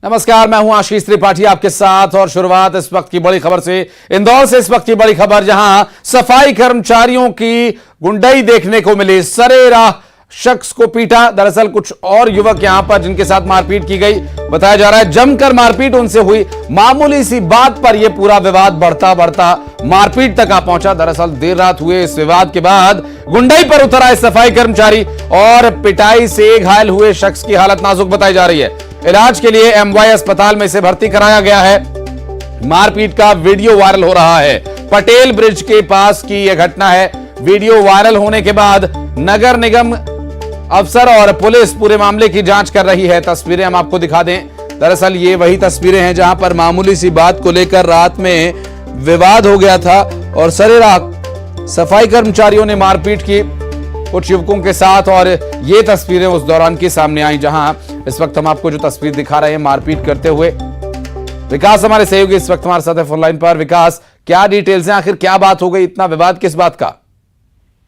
नमस्कार, मैं हूं आशीष त्रिपाठी आपके साथ और शुरुआत इस वक्त की बड़ी खबर से। इंदौर से इस वक्त की बड़ी खबर, जहां सफाई कर्मचारियों की गुंडई देखने को मिली। सरेराह शख्स को पीटा। दरअसल कुछ और युवक यहां पर जिनके साथ मारपीट की गई, बताया जा रहा है जमकर मारपीट उनसे हुई। मामूली सी बात पर यह पूरा विवाद बढ़ता बढ़ता मारपीट तक आ पहुंचा। दरअसल देर रात हुए इस विवाद के बाद गुंडई पर उतर आए सफाई कर्मचारी और पिटाई से घायल हुए शख्स की हालत नाजुक बताई जा रही है। इलाज के लिए एमवाई अस्पताल में इसे भर्ती कराया गया है। मारपीट का वीडियो वायरल हो रहा है। पटेल ब्रिज के पास की यह घटना है। वीडियो वायरल होने के बाद नगर निगम अफसर और पुलिस पूरे मामले की जांच कर रही है। तस्वीरें हम आपको दिखा दें। दरअसल ये वही तस्वीरें हैं जहां पर मामूली सी बात को लेकर रात में विवाद हो गया था और सरेराह सफाई कर्मचारियों ने मारपीट की कुछ युवकों के साथ। और ये तस्वीरें उस दौरान की सामने आई जहां इस वक्त हम आपको जो तस्वीर दिखा रहे हैं मारपीट करते हुए। विकास हमारे सहयोगी इस वक्त हमारे साथ है फोन लाइन पर। विकास, क्या डिटेल्स हैं, आखिर क्या बात हो गई, इतना विवाद किस बात का?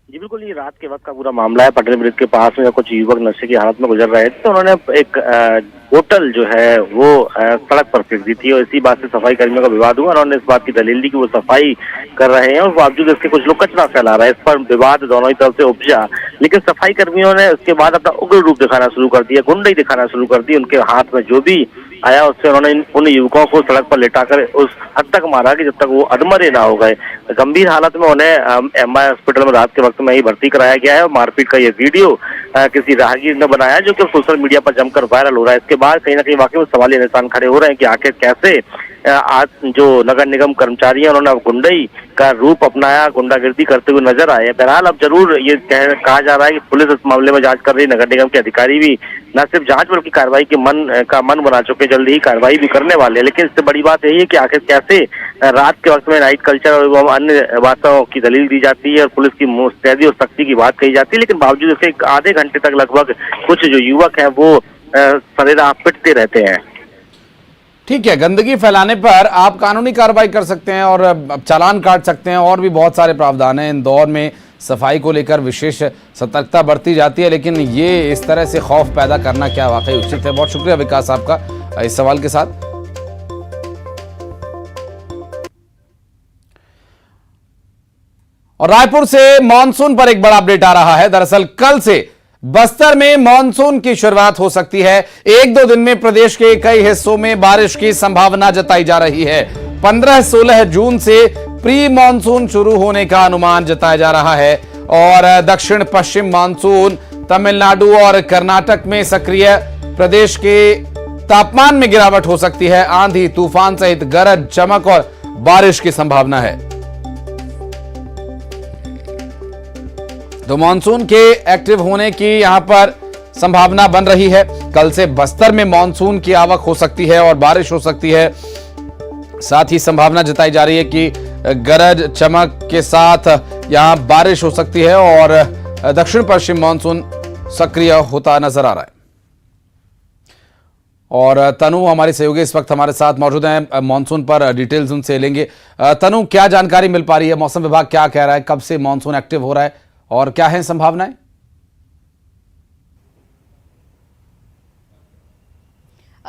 जी बिल्कुल, ये रात के वक्त का पूरा मामला है। पटेल ब्रिज के पास में कुछ युवक नशे की हालत में गुजर रहे थे तो उन्होंने एक बोतल जो है वो सड़क पर फेंक दी थी और इसी बात से सफाई कर्मियों का विवाद हुआ। उन्होंने इस बात की दलील दी कि वो सफाई कर रहे हैं और बावजूद इसके कुछ लोग कचरा फैला रहे हैं। इस पर विवाद दोनों ही तरफ से उपजा, लेकिन सफाई कर्मियों ने उसके बाद अपना उग्र रूप दिखाना शुरू कर दिया, गुंडई दिखाना शुरू कर दी। उनके हाथ में जो भी आया उससे उन्होंने उन युवकों को सड़क पर लेटाकर उस हद तक मारा कि जब तक वो अधमरे ना हो गए। गंभीर हालत में उन्हें एमआई हॉस्पिटल में रात के वक्त में ही भर्ती कराया गया है। और मारपीट का ये वीडियो किसी राहगीर ने बनाया जो कि सोशल मीडिया पर जमकर वायरल हो रहा है। इसके बाद कहीं ना कहीं वाकई में सवालिया निशान खड़े हो रहे हैं कि आखिर कैसे आज जो नगर निगम कर्मचारी हैं उन्होंने गुंडई का रूप अपनाया, गुंडागिर्दी करते हुए नजर आए। बहरहाल अब जरूर ये कहा जा रहा है कि पुलिस इस मामले में जांच कर रही है। नगर निगम के अधिकारी भी न सिर्फ जांच बल्कि कार्रवाई के मन बना चुके, जल्दी ही कार्रवाई भी करने वाले हैं। लेकिन इससे बड़ी बात यही है कि आखिर कैसे रात के वक्त में नाइट कल्चर और अन्य बातों की दलील दी जाती है और पुलिस की मुस्तैदी और सख्ती की बात कही जाती है, लेकिन बावजूद इसके आधे घंटे तक लगभग कुछ जो युवक हैं वो सरेराह पिटते रहते हैं। ठीक है, गंदगी फैलाने पर आप कानूनी कार्रवाई कर सकते हैं और चालान काट सकते हैं और भी बहुत सारे प्रावधान हैं। इंदौर में सफाई को लेकर विशेष सतर्कता बरती जाती है, लेकिन ये इस तरह से खौफ पैदा करना क्या वाकई उचित है? बहुत शुक्रिया विकास आपका इस सवाल के साथ। और रायपुर से मानसून पर एक बड़ा अपडेट आ रहा है। दरअसल कल से बस्तर में मानसून की शुरुआत हो सकती है। एक दो दिन में प्रदेश के कई हिस्सों में बारिश की संभावना जताई जा रही है। 15-16 जून से प्री मानसून शुरू होने का अनुमान जताया जा रहा है और दक्षिण पश्चिम मानसून तमिलनाडु और कर्नाटक में सक्रिय। प्रदेश के तापमान में गिरावट हो सकती है। आंधी तूफान सहित गरज चमक और बारिश की संभावना है। तो मानसून के एक्टिव होने की यहां पर संभावना बन रही है। कल से बस्तर में मानसून की आवक हो सकती है और बारिश हो सकती है। साथ ही संभावना जताई जा रही है कि गरज चमक के साथ यहां बारिश हो सकती है और दक्षिण पश्चिम मानसून सक्रिय होता नजर आ रहा है। और तनु हमारी सहयोगी इस वक्त हमारे साथ मौजूद हैं। मानसून पर डिटेल्स उनसे लेंगे। तनु, क्या जानकारी मिल पा रही है? मौसम विभाग क्या कह रहा है? कब से मानसून एक्टिव हो रहा है और क्या है संभावनाएं?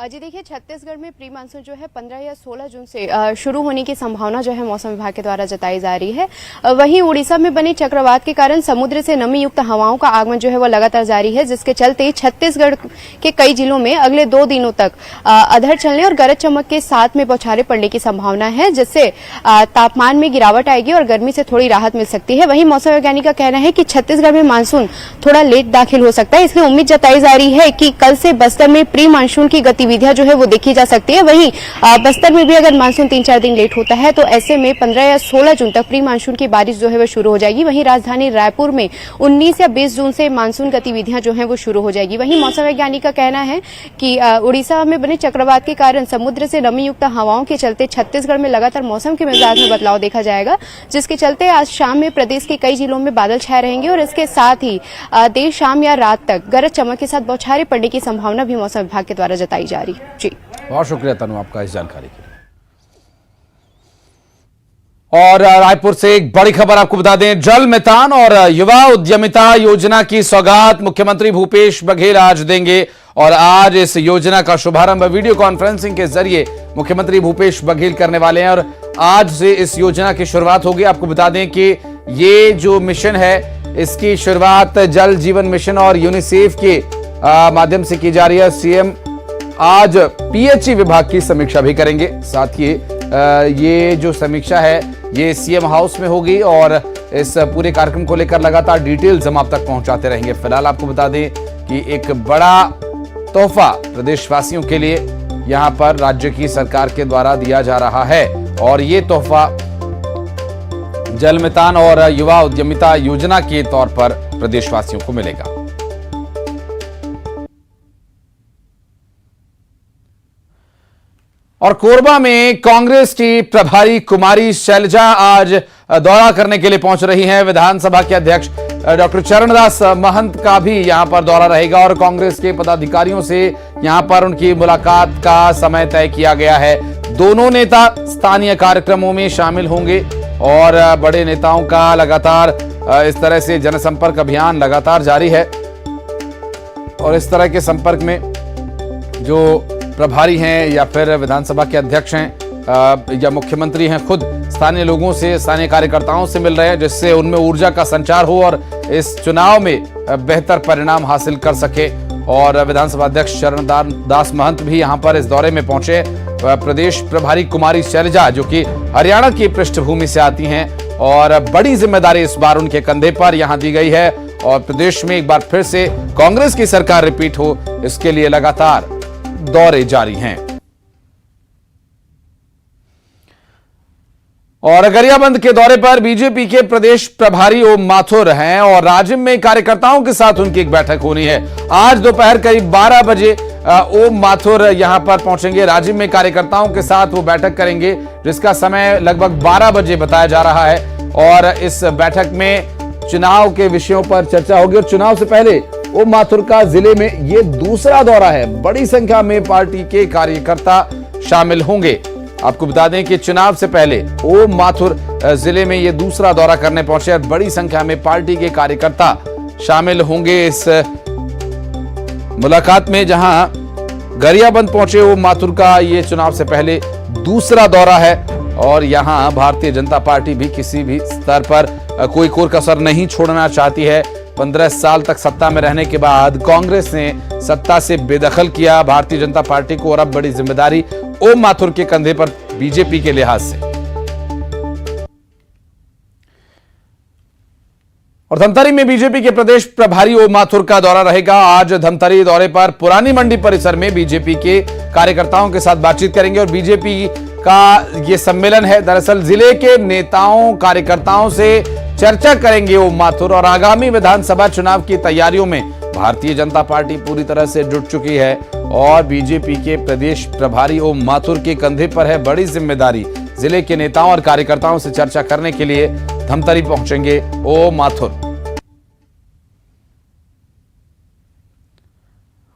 जी देखिए, छत्तीसगढ़ में प्री मानसून जो है 15 या 16 जून से शुरू होने की संभावना जो है मौसम विभाग के द्वारा जताई जा रही है। वहीं उड़ीसा में बने चक्रवात के कारण समुद्र से नमी युक्त हवाओं का आगमन जो है वो लगातार जारी है, जिसके चलते छत्तीसगढ़ के कई जिलों में अगले 2 दिनों तक अधर चलने और गरज चमक के साथ में बौछारें पड़ने की संभावना है, जिससे तापमान में गिरावट आएगी और गर्मी से थोड़ी राहत मिल सकती है। वहीं मौसम वैज्ञानिक का कहना है कि छत्तीसगढ़ में मानसून थोड़ा लेट दाखिल हो सकता है, इसलिए उम्मीद जताई जा रही है कि कल से बस्तर में प्री मानसून की गतिविधियां जो है वो देखी जा सकती है। वहीं बस्तर में भी अगर मानसून 3-4 दिन लेट होता है तो ऐसे में 15 या 16 जून तक प्री मानसून की बारिश जो है वो शुरू हो जाएगी। वहीं राजधानी रायपुर में 19 या 20 जून से मानसून गतिविधियां जो है वो शुरू हो जाएगी। वहीं मौसम वैज्ञानिक का कहना है कि उड़ीसा में बने चक्रवात के कारण समुद्र से नमी युक्त हवाओं के चलते छत्तीसगढ़ में लगातार मौसम के मिजाज में बदलाव देखा जाएगा, जिसके चलते आज शाम में प्रदेश के कई जिलों में बादल छाए रहेंगे और इसके साथ ही देर शाम या रात तक गरज चमक के साथ बौछारें पड़ने की संभावना भी मौसम विभाग के द्वारा जताई जा रही है। जी बहुत शुक्रिया तनु आपका इस जानकारी के लिए। और रायपुर से एक बड़ी खबर आपको बता दें। जल मितान और युवा उद्यमिता योजना की सौगात मुख्यमंत्री भूपेश बघेल आज देंगे और आज इस योजना का शुभारंभ वीडियो कॉन्फ्रेंसिंग के जरिए मुख्यमंत्री भूपेश बघेल करने वाले हैं और आज से इस योजना की शुरुआत होगी। आपको बता दें कि ये जो मिशन है इसकी शुरुआत जल जीवन मिशन और यूनिसेफ के माध्यम से की जा रही है। सीएम आज पीएचई विभाग की समीक्षा भी करेंगे। साथ ही ये जो समीक्षा है ये सीएम हाउस में होगी और इस पूरे कार्यक्रम को लेकर लगातार डिटेल्स हम आप तक पहुंचाते रहेंगे। फिलहाल आपको बता दें कि एक बड़ा तोहफा प्रदेशवासियों के लिए यहां पर राज्य की सरकार के द्वारा दिया जा रहा है और ये तोहफा जलमितान और युवा उद्यमिता योजना के तौर पर प्रदेशवासियों को मिलेगा। और कोरबा में कांग्रेस की प्रभारी कुमारी शैलजा आज दौरा करने के लिए पहुंच रही हैं। विधानसभा के अध्यक्ष डॉक्टर चरणदास महंत का भी यहां पर दौरा रहेगा और कांग्रेस के पदाधिकारियों से यहां पर उनकी मुलाकात का समय तय किया गया है। दोनों नेता स्थानीय कार्यक्रमों में शामिल होंगे और बड़े नेताओं का लगातार इस तरह से जनसंपर्क अभियान लगातार जारी है और इस तरह के संपर्क में जो प्रभारी हैं या फिर विधानसभा के अध्यक्ष हैं या मुख्यमंत्री हैं खुद स्थानीय लोगों से, स्थानीय कार्यकर्ताओं से मिल रहे हैं जिससे उनमें ऊर्जा का संचार हो और इस चुनाव में बेहतर परिणाम हासिल कर सके। और विधानसभा अध्यक्ष चरणदास महंत भी यहां पर इस दौरे में पहुंचे। प्रदेश प्रभारी कुमारी शैलजा जो कि हरियाणा की पृष्ठभूमि से आती हैं और बड़ी जिम्मेदारी इस बार उनके कंधे पर यहां दी गई है और प्रदेश में एक बार फिर से कांग्रेस की सरकार रिपीट हो इसके लिए लगातार दौरे जारी हैं। और गरियाबंद के दौरे पर बीजेपी के प्रदेश प्रभारी ओम माथुर हैं और राज्य में कार्यकर्ताओं के साथ उनकी एक बैठक होनी है। आज दोपहर करीब 12 बजे ओम माथुर यहां पर पहुंचेंगे। राज्य में कार्यकर्ताओं के साथ वो बैठक करेंगे जिसका समय लगभग 12 बजे बताया जा रहा है और इस बैठक में चुनाव के विषयों पर चर्चा होगी। और चुनाव से पहले ओम माथुर का जिले में ये दूसरा दौरा है। बड़ी संख्या में पार्टी के कार्यकर्ता शामिल होंगे। आपको बता दें कि चुनाव से पहले ओम माथुर जिले में ये दूसरा दौरा करने पहुंचे और बड़ी संख्या में पार्टी के कार्यकर्ता शामिल होंगे इस मुलाकात में। जहां गरियाबंद पहुंचे ओम माथुर का ये चुनाव से पहले दूसरा दौरा है और यहां भारतीय जनता पार्टी भी किसी भी स्तर पर कोई कोर कसर नहीं छोड़ना चाहती है। 15 साल तक सत्ता में रहने के बाद कांग्रेस ने सत्ता से बेदखल किया भारतीय जनता पार्टी को और अब बड़ी जिम्मेदारी ओम माथुर के कंधे पर बीजेपी के लिहाज से। और धमतरी में बीजेपी के प्रदेश प्रभारी ओम माथुर का दौरा रहेगा। आज धमतरी दौरे पर पुरानी मंडी परिसर में बीजेपी के कार्यकर्ताओं के साथ बातचीत करेंगे और बीजेपी का ये सम्मेलन है। दरअसल जिले के नेताओं कार्यकर्ताओं से चर्चा करेंगे ओम माथुर और आगामी विधानसभा चुनाव की तैयारियों में भारतीय जनता पार्टी पूरी तरह से जुट चुकी है और बीजेपी के प्रदेश प्रभारी ओम माथुर के कंधे पर है बड़ी जिम्मेदारी। जिले के नेताओं और कार्यकर्ताओं से चर्चा करने के लिए धमतरी पहुंचेंगे ओम माथुर।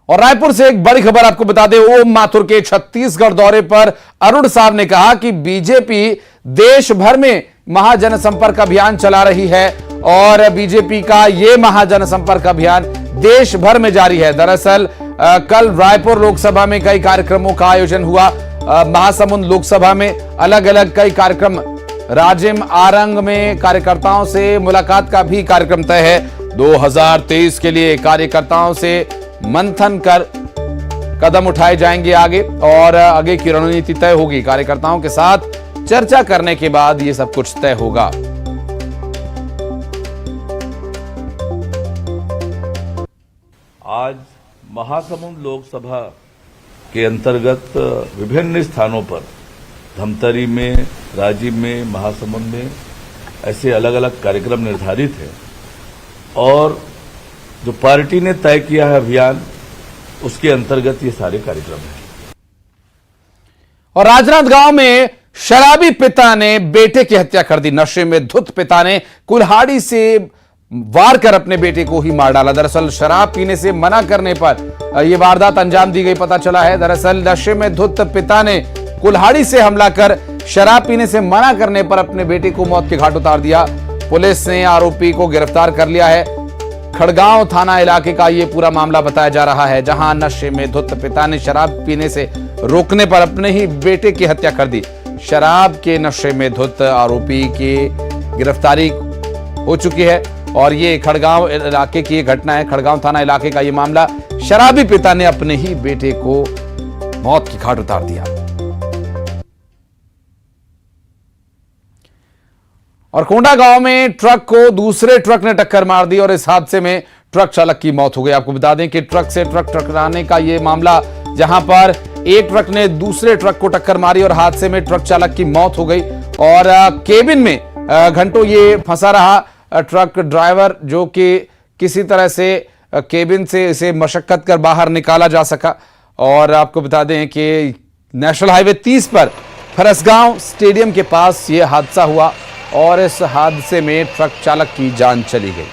और रायपुर से एक बड़ी खबर आपको बता दें, ओम माथुर के छत्तीसगढ़ दौरे पर अरुण साव ने कहा कि बीजेपी देश भर में महाजनसंपर्क अभियान चला रही है और बीजेपी का यह महाजनसंपर्क अभियान देश भर में जारी है। दरअसल कल रायपुर लोकसभा में कई कार्यक्रमों का आयोजन हुआ। महासमुंद लोकसभा में अलग अलग कई कार्यक्रम, राजिम आरंग में कार्यकर्ताओं से मुलाकात का भी कार्यक्रम तय है। 2023 के लिए कार्यकर्ताओं से मंथन कर कदम उठाए जाएंगे आगे और आगे की रणनीति तय होगी। कार्यकर्ताओं के साथ चर्चा करने के बाद ये सब कुछ तय होगा। आज महासमुंद लोकसभा के अंतर्गत विभिन्न स्थानों पर धमतरी में, राजिम में, महासमुंद में ऐसे अलग अलग कार्यक्रम निर्धारित हैं और जो पार्टी ने तय किया है अभियान उसके अंतर्गत ये सारे कार्यक्रम हैं। और राजनांदगांव में शराबी पिता ने बेटे की हत्या कर दी। नशे में धुत पिता ने कुल्हाड़ी से वार कर अपने बेटे को ही मार डाला। दरअसल शराब पीने से मना करने पर यह वारदात अंजाम दी गई पता चला है। दरअसल नशे में धुत पिता ने कुल्हाड़ी से हमला कर शराब पीने से मना करने पर अपने बेटे को मौत के घाट उतार दिया। पुलिस ने आरोपी को गिरफ्तार कर लिया है। खड़गांव थाना इलाके का ये पूरा मामला बताया जा रहा है, जहां नशे में धुत पिता ने शराब पीने से रोकने पर अपने ही बेटे की हत्या कर दी। शराब के नशे में धुत आरोपी की गिरफ्तारी हो चुकी है और ये खड़गांव इलाके की घटना है, खड़गांव थाना इलाके का ये मामला। शराबी पिता ने अपने ही बेटे को मौत की घाट उतार दिया। और कोंडा गांव में ट्रक को दूसरे ट्रक ने टक्कर मार दी और इस हादसे में ट्रक चालक की मौत हो गई। आपको बता दें कि ट्रक से ट्रक टकराने का यह मामला, जहां पर एक ट्रक ने दूसरे ट्रक को टक्कर मारी और हादसे में ट्रक चालक की मौत हो गई और केबिन में घंटों ये फंसा रहा ट्रक ड्राइवर, जो कि किसी तरह से केबिन से इसे मशक्कत कर बाहर निकाला जा सका। और आपको बता दें कि नेशनल हाईवे 30 पर फरसगांव स्टेडियम के पास यह हादसा हुआ और इस हादसे में ट्रक चालक की जान चली गई।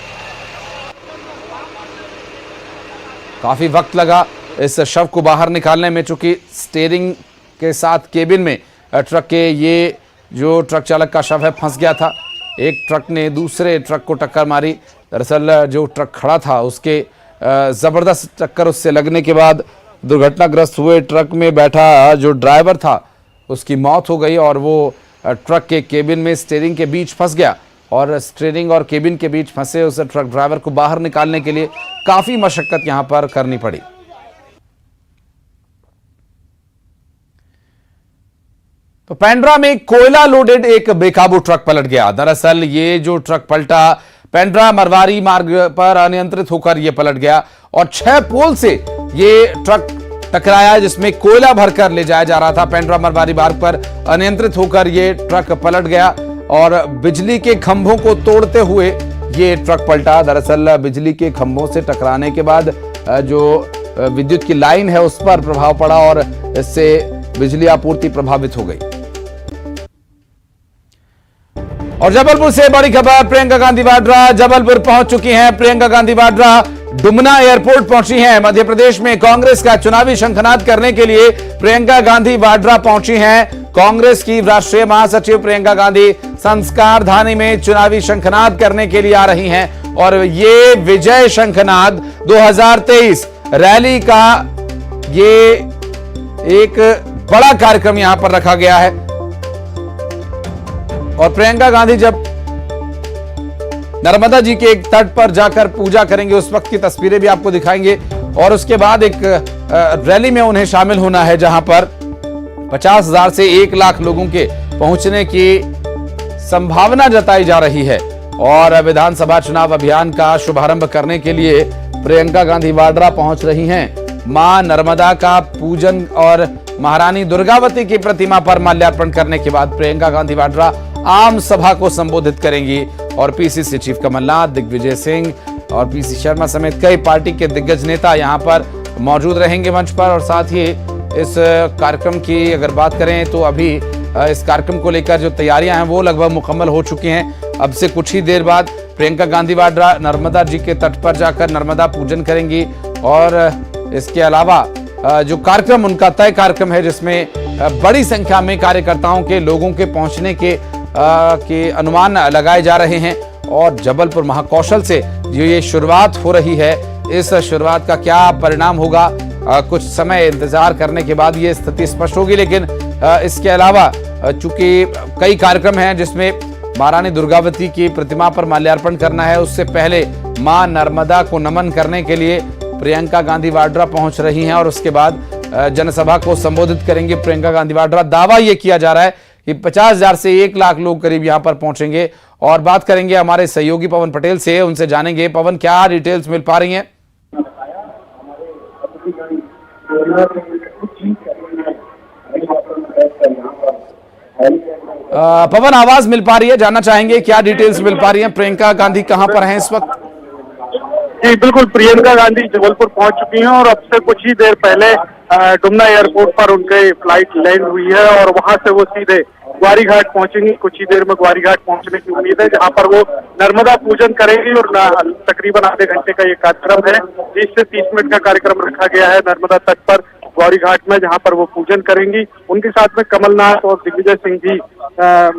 काफी वक्त लगा इस शव को बाहर निकालने में, चूंकि स्टीयरिंग के साथ केबिन में ट्रक के ये जो ट्रक चालक का शव है फंस गया था। एक ट्रक ने दूसरे ट्रक को टक्कर मारी। दरअसल जो ट्रक खड़ा था उसके जबरदस्त टक्कर उससे लगने के बाद दुर्घटनाग्रस्त हुए ट्रक में बैठा जो ड्राइवर था उसकी मौत हो गई और वो ट्रक के केबिन में स्टीयरिंग के बीच फंस गया और स्टीयरिंग और केबिन के बीच फंसे उस ट्रक ड्राइवर को बाहर निकालने के लिए काफी मशक्कत यहां पर करनी पड़ी। तो पेंड्रा में कोयला लोडेड एक बेकाबू ट्रक पलट गया। दरअसल ये जो ट्रक पलटा पेंड्रा मरवारी मार्ग पर अनियंत्रित होकर यह पलट गया और 6 पोल से ये ट्रक टकराया, जिसमें कोयला भरकर ले जाया जा रहा था। पेंड्रा मरवारी मार्ग पर अनियंत्रित होकर ये ट्रक पलट गया और बिजली के खंभों को तोड़ते हुए ये ट्रक पलटा। दरअसल बिजली के खंभों से टकराने के बाद जो विद्युत की लाइन है उस पर प्रभाव पड़ा और इससे बिजली आपूर्ति प्रभावित हो गई। और जबलपुर से बड़ी खबर, प्रियंका गांधी वाड्रा जबलपुर पहुंच चुकी हैं। प्रियंका गांधी वाड्रा डुमना एयरपोर्ट पहुंची हैं। मध्य प्रदेश में कांग्रेस का चुनावी शंखनाद करने के लिए प्रियंका गांधी वाड्रा पहुंची हैं। कांग्रेस की राष्ट्रीय महासचिव प्रियंका गांधी संस्कार धानी में चुनावी शंखनाद करने के लिए आ रही हैं और ये विजय शंखनाद 2023 रैली का ये एक बड़ा कार्यक्रम यहां पर रखा गया है। और प्रियंका गांधी जब नर्मदा जी के एक तट पर जाकर पूजा करेंगे उस वक्त की तस्वीरें भी आपको दिखाएंगे और उसके बाद एक रैली में उन्हें शामिल होना है, जहां पर 50,000 से 1 लाख लोगों के पहुंचने की संभावना जताई जा रही है। और विधानसभा चुनाव अभियान का शुभारंभ करने के लिए प्रियंका गांधी वाड्रा पहुंच रही हैं। मां नर्मदा का पूजन और महारानी दुर्गावती की प्रतिमा पर माल्यार्पण करने के बाद प्रियंका गांधी वाड्रा आम सभा को संबोधित करेंगी और पीसीसी चीफ कमलनाथ, दिग्विजय सिंह और पीसी शर्मा समेत कई पार्टी के दिग्गज नेता यहां पर मौजूद रहेंगे मंच पर। और साथ ही इस कार्यक्रम की अगर बात करें तो अभी इस कार्यक्रम को लेकर जो तैयारियां हैं वो लगभग मुकम्मल हो चुकी हैं। अब से कुछ ही देर बाद प्रियंका गांधी वाड्रा नर्मदा जी के तट पर जाकर नर्मदा पूजन करेंगी और इसके अलावा जो कार्यक्रम उनका तय कार्यक्रम है, जिसमें बड़ी संख्या में कार्यकर्ताओं के लोगों के पहुंचने के अनुमान लगाए जा रहे हैं। और जबलपुर महाकौशल से जो ये शुरुआत हो रही है, इस शुरुआत का क्या परिणाम होगा, कुछ समय इंतजार करने के बाद ये स्थिति स्पष्ट होगी। लेकिन इसके अलावा चूंकि कई कार्यक्रम हैं जिसमें महारानी दुर्गावती की प्रतिमा पर माल्यार्पण करना है, उससे पहले मां नर्मदा को नमन करने के लिए प्रियंका गांधी वाड्रा पहुंच रही हैं और उसके बाद जनसभा को संबोधित करेंगे प्रियंका गांधी वाड्रा। दावा यह किया जा रहा है कि 50,000 से 1 लाख लोग करीब यहां पर पहुंचेंगे। और बात करेंगे हमारे सहयोगी पवन पटेल से, उनसे जानेंगे पवन क्या डिटेल्स मिल पा रही हैं। पवन, आवाज मिल पा रही है, जानना चाहेंगे क्या डिटेल्स मिल पा रही हैं, प्रियंका गांधी कहां पर हैं इस वक्त? जी बिल्कुल, प्रियंका गांधी जबलपुर पहुंच चुकी हैं और अब से कुछ ही देर पहले डुमना एयरपोर्ट पर उनके फ्लाइट लैंड हुई है और वहां से वो सीधे ग्वारी घाट पहुंचेंगी। कुछ ही देर में ग्वारी घाट पहुंचने की उम्मीद है, जहां पर वो नर्मदा पूजन करेंगी और तकरीबन आधे घंटे का ये कार्यक्रम है। 20 से 30 मिनट का कार्यक्रम रखा गया है नर्मदा तट पर ग्वारी घाट में, जहां पर वो पूजन करेंगी। उनके साथ में कमलनाथ और दिग्विजय सिंह भी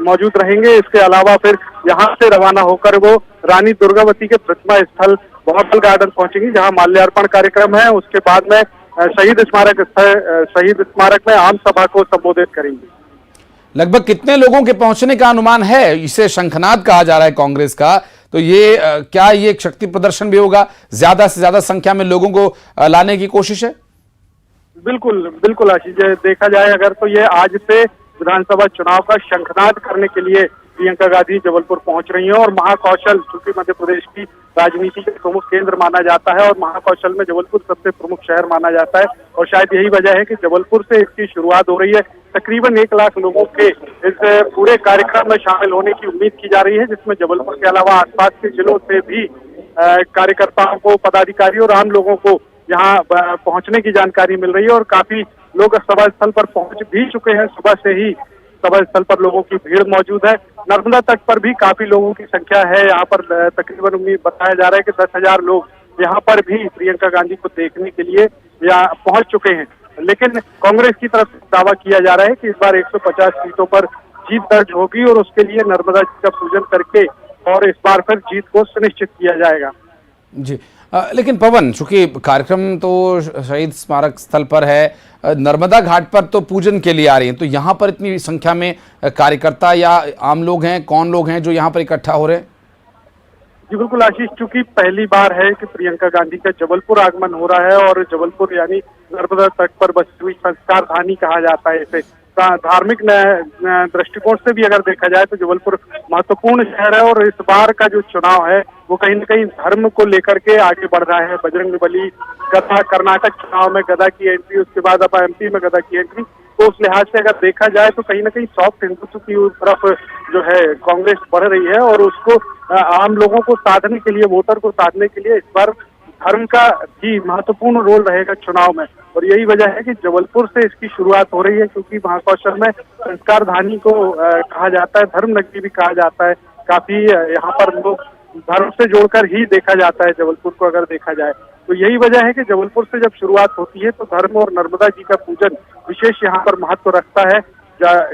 मौजूद रहेंगे। इसके अलावा फिर यहाँ से रवाना होकर वो रानी दुर्गावती के प्रतिमा स्थल बॉटल गार्डन पहुंचेंगी, जहाँ माल्यार्पण कार्यक्रम है। उसके बाद में शहीद स्मारक में आम सभा को संबोधित करेंगी। लगभग कितने लोगों के पहुंचने का अनुमान है? इसे शंखनाद कहा जा रहा है कांग्रेस का, तो ये क्या ये एक शक्ति प्रदर्शन भी होगा? ज्यादा से ज्यादा संख्या में लोगों को लाने की कोशिश है? बिल्कुल बिल्कुल आशीष, देखा जाए अगर तो ये आज से विधानसभा चुनाव का शंखनाद करने के लिए प्रियंका गांधी जबलपुर पहुंच रही हैं। और महाकौशल, चूंकि मध्य प्रदेश की राजनीति का प्रमुख केंद्र माना जाता है और महाकौशल में जबलपुर सबसे प्रमुख शहर माना जाता है, और शायद यही वजह है कि जबलपुर से इसकी शुरुआत हो रही है। तकरीबन 1 लाख लोगों के इस पूरे कार्यक्रम में शामिल होने की उम्मीद की जा रही है, जिसमें जबलपुर के अलावा आसपास के जिलों से भी कार्यकर्ताओं को, पदाधिकारियों और आम लोगों को यहाँ पहुंचने की जानकारी मिल रही है। और काफी लोग सभा स्थल पर पहुंच भी चुके हैं। सुबह से ही सभा स्थल पर लोगों की भीड़ मौजूद है। नर्मदा तट पर भी काफी लोगों की संख्या है। यहाँ पर तकरीबन उम्मीद बताया जा रहा है कि 10,000 लोग यहाँ पर भी प्रियंका गांधी को देखने के लिए यहाँ पहुंच चुके हैं। लेकिन कांग्रेस की तरफ से दावा किया जा रहा है कि इस बार 150 सीटों पर जीत दर्ज होगी और उसके लिए नर्मदा जी का पूजन करके और इस बार फिर जीत को सुनिश्चित किया जाएगा। जी, लेकिन पवन, चूंकि कार्यक्रम तो शहीद स्मारक स्थल पर है, नर्मदा घाट पर तो पूजन के लिए आ रही हैं, तो यहाँ पर इतनी संख्या में कार्यकर्ता या आम लोग हैं, कौन लोग हैं जो यहाँ पर इकट्ठा हो रहे हैं? जी बिल्कुल आशीष, चूंकि पहली बार है कि प्रियंका गांधी का जबलपुर आगमन हो रहा है और जबलपुर यानी नर्मदा तट पर बसी हुई संस्कार धानी कहा जाता है इसे। धार्मिक दृष्टिकोण से भी अगर देखा जाए तो जबलपुर महत्वपूर्ण शहर है और इस बार का जो चुनाव है वो कहीं न कहीं धर्म को लेकर के आगे बढ़ रहा है। बजरंगबली, गदा, कर्नाटक चुनाव में गदा की एंट्री, उसके बाद अब एमपी में गदा की एंट्री, तो उस लिहाज से अगर देखा जाए तो कहीं न कहीं सॉफ्ट हिंदुत्व की तरफ जो है कांग्रेस बढ़ रही है और उसको आम लोगों को साधने के लिए, वोटर को साधने के लिए इस बार धर्म का भी महत्वपूर्ण रोल रहेगा चुनाव में। और यही वजह है कि जबलपुर से इसकी शुरुआत हो रही है, क्योंकि महाकौशल में संस्कार धानी को कहा जाता है, धर्म नगरी भी कहा जाता है। काफी यहाँ पर लोग धर्म से जोड़कर ही देखा जाता है जबलपुर को अगर देखा जाए तो। यही वजह है कि जबलपुर से जब शुरुआत होती है तो धर्म और नर्मदा जी का पूजन विशेष यहाँ पर महत्व रखता है।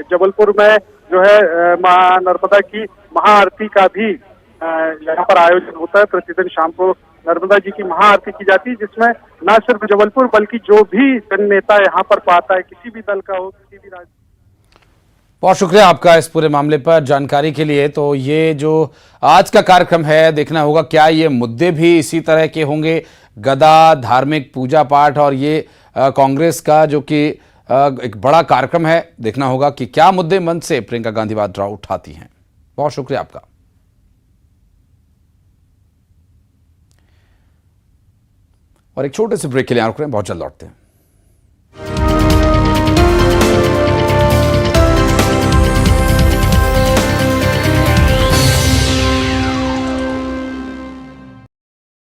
जबलपुर में जो है मां नर्मदा की महाआरती का भी यहाँ पर आयोजन होता है। प्रतिदिन शाम को नर्मदा जी की महाआरती की जाती है, जिसमें न सिर्फ जबलपुर बल्कि जो भी जननेता यहाँ पर पाता है, किसी भी दल का हो, किसी भी राज्य। बहुत शुक्रिया आपका इस पूरे मामले पर जानकारी के लिए। तो ये जो आज का कार्यक्रम है, देखना होगा क्या ये मुद्दे भी इसी तरह के होंगे, गदा, धार्मिक पूजा पाठ, और ये कांग्रेस का जो कि एक बड़ा कार्यक्रम है। देखना होगा कि क्या मुद्दे मन से प्रियंका गांधी वाड्रा उठाती हैं। बहुत शुक्रिया आपका। और एक छोटे से ब्रेक के लिए रुक रहे हैं, बहुत जल्द लौटते हैं।